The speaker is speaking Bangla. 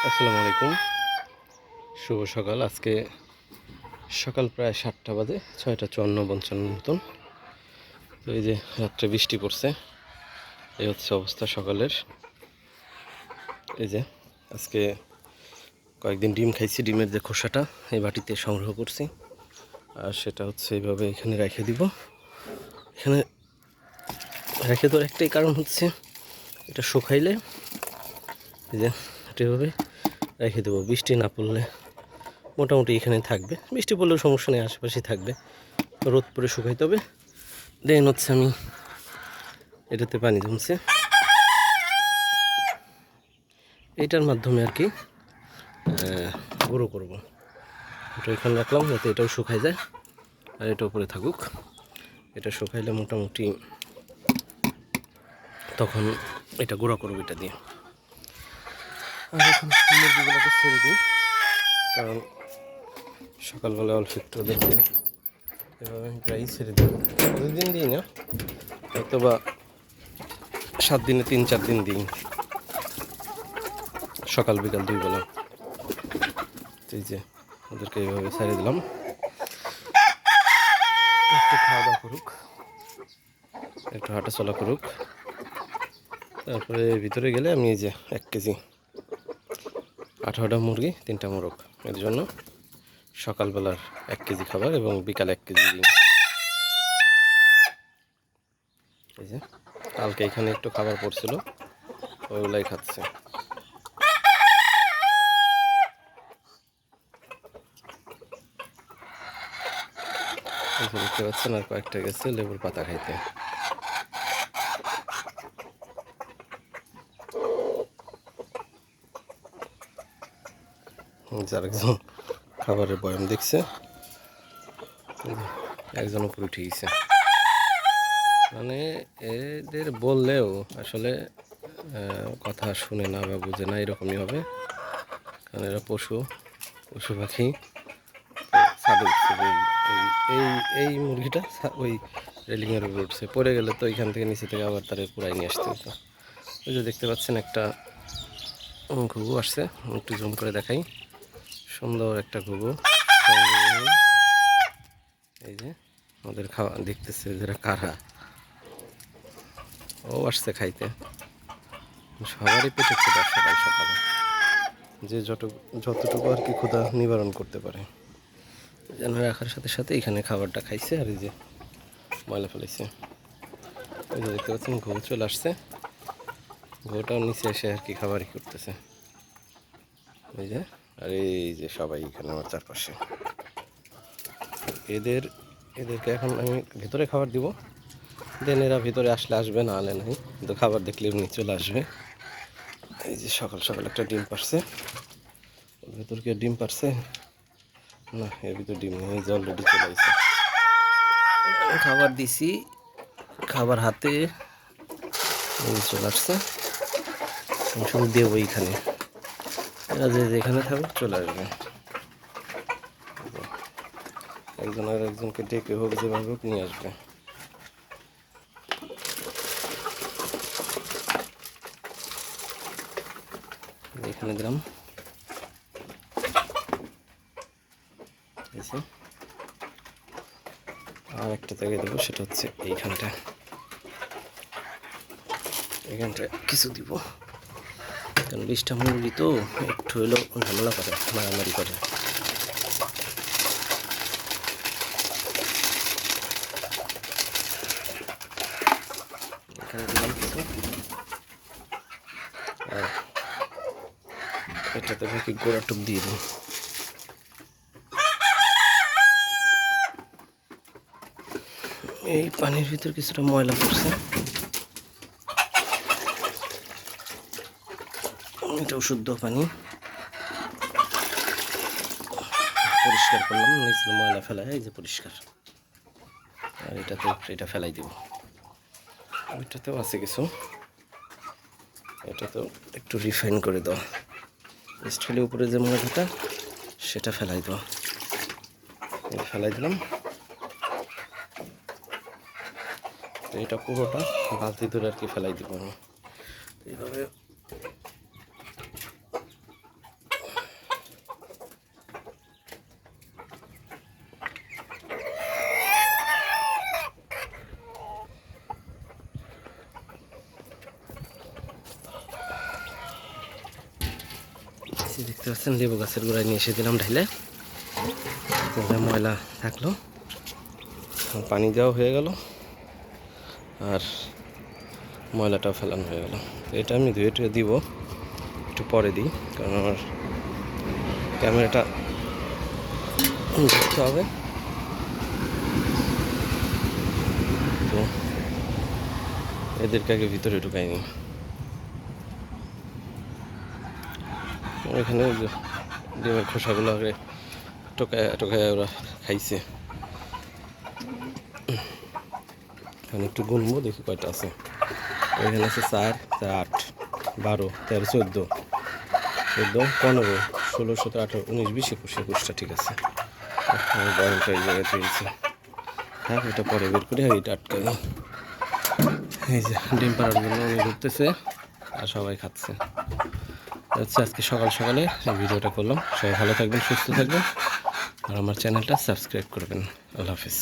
আসসালামু আলাইকুম, শুভ সকাল। আজকে সকাল প্রায় 7টা বাজে, 6:54 মতন। তো এই যে রাত্রে বৃষ্টি পড়ছে, এই হচ্ছে অবস্থা সকালের। এই যে আজকে কয়েকদিন ডিম খাইছি, ডিমের যে খোসাটা এই বাটিতে সংগ্রহ করছি, আর সেটা হচ্ছে এইভাবে এখানে রেখে দিব। এখানে রেখে দেওয়ার একটাই কারণ হচ্ছে এটা শুকাইলে এই যে এভাবে রেখে দেবো, বৃষ্টি না পড়লে মোটামুটি এখানে থাকবে। বৃষ্টি পড়লেও সমস্যা নেই, আশেপাশেই থাকবে। রোদ পরে শুকাইতে হবে। দেন হচ্ছে আমি এটাতে পানি জমছে, এইটার মাধ্যমে আর কি গুঁড়ো করবো। এটা এখানে রাখলাম যাতে এটাও শুকাই যায়, আর এটা উপরে থাকুক। এটা শুকাইলে মোটামুটি তখন এটা গুঁড়ো করবো এটা দিয়ে। আর এখন মুরগিগুলোকে ছেড়ে দিই, কারণ সকালবেলা অল্প একটু দেখে এভাবে আমি প্রায়ই ছেড়ে দিই। প্রতিদিন দিই না, হয়তো বা 7 দিনে 3-4 দিন দিই, সকাল বিকাল 2 বেলা। এই যে ওদেরকে এইভাবে ছেড়ে দিলাম, একটু খাওয়া দাওয়া করুক, একটু হাঁটাচলা করুক। তারপরে ভিতরে গেলে আমি এই যে 1 কেজি 18টা মুরগি 3টা মোরগ, এর জন্য সকালবেলার 1 কেজি খাবার এবং বিকালে 1 কেজি দিই। এই যে কালকে এখানে একটু খাবার পড়ছিল, ওইগুলাই খাচ্ছে। দেখতে পাচ্ছেন, আর কয়েকটা গেছে লেবুর পাতা খাইতে। যার একজন খাবারের বয়াম দেখছে, একজন উপরে উঠে গেছে। মানে এদের বললেও আসলে কথা শুনে না বা বুঝে না, এরকমই হবে। কারণ এরা পশু পাখি। ছাদে উঠছে, এই এই মুরগিটা ওই রেলিংয়ের উপরে উঠছে, পড়ে গেলে তো এখান থেকে নিচে থেকে আবার তারা পুরাই নিয়ে আসতে হতো। ওই যে দেখতে পাচ্ছেন একটা ঘুঘু আসছে, একটু জুম করে দেখাই। সুন্দর একটা ঘুঘু। এই যে ওদের খাওয়া দেখতেছে, যারা কারা ও আসছে খাইতে। সবারই পেটে ক্ষুধা সকাল সকালে, যে যতটুকু আর কি ক্ষুধা নিবারণ করতে পারে যেন রাখার সাথে সাথে এখানে খাবারটা খাইছে। আর এই যে ময়লা ফেলেছে, ওই যে দেখতে পাচ্ছেন ঘুঘু চলে আসছে, ঘুঘুটাও নিচে এসে আর কি খাবারই করতেছে। এই যে, আর এই যে সবাই এখানে আমার চারপাশে। এদেরকে এখন আমি ভেতরে খাবার দিব, দেন এরা ভিতরে আসলে আসবে, না আলে নাই, কিন্তু খাবার দেখলে এমনি চলে আসবে। এই যে সকাল সকাল একটা ডিম পারছে, ওর ভেতর কি ডিম পারছে না, এর ভিতর ডিম নেই, এই যে অলরেডি চলে আসছে। খাবার দিছি, খাবার হাতে চলে আসছে, শুধু দেবো এইখানে, এরা যে যেখানে থাকবে চলে আসবে। একজন আর একজনকে ডেকে হোক, যেভাবে হোক নিয়ে আসবে। এখানে দিলাম, আর একটা জায়গায় দেবো, সেটা হচ্ছে এইখানটা। এখানটা কিছু দিব, কারণ 20টা মুরগি তো একটু হলেও ঝামেলা করে, মারামারি করে। এখানে দিলাম কিছু, আর এটাতে নাকি গোড়া টুপ দিয়ে দিই। এই পানির ভিতর কিছুটা ময়লা পড়ছে, এটাও শুদ্ধ পানি, পরিষ্কার করলাম, নিচে ময়লা ফেলায় এই যে পরিষ্কার। আর এটা ফেলাই দিব। ওইটাতেও আছে কিছু, এটা তো একটু রিফাইন করে দাও, স্টিলের উপরে যে ময়লাটা সেটা ফেলাই দাও। ফেলাই দিলাম। তো এটা পুরোটা বালতি ধরে আর কি ফেলাই দিব আমি। এইভাবে দেখতে পাচ্ছেন লেবু গাছের গোড়ায় নিয়ে এসে দিলাম ঢাইলে, ময়লা থাকলো, পানি দেওয়া হয়ে গেল আর ময়লাটাও ফেলানো হয়ে গেল। এটা আমি ধুয়ে টুয়ে দিব, একটু পরে দিই, কারণ আমার ক্যামেরাটা দেখতে হবে। তো এদেরকে আগে ভিতরে ঢুকাইনি। এখানে ডিমের খোসাগুলো আগে টোকায় টোকায় ওরা খাইছে। এখানে একটু গুনবো, দেখি কয়টা আছে। এখানে আছে 4, 8, 12, 13, 14, 15, 16, 17, 18, 19, 20, 21, 21টা ঠিক আছে। বয়নটা এই জায়গায় পেয়েছে। হ্যাঁ, এটা পরে বের করে এইটা আটকাই। এই যে ডিম পাড়ার জন্য উনি ঘুরতেছে আর সবাই খাচ্ছে। আচ্ছা, আজকে সকাল সকালে ভিডিওটা করলাম। সবাই ভালো থাকবেন, সুস্থ থাকবেন আর আমার চ্যানেলটা সাবস্ক্রাইব করবেন। আল্লাহ হাফিজ।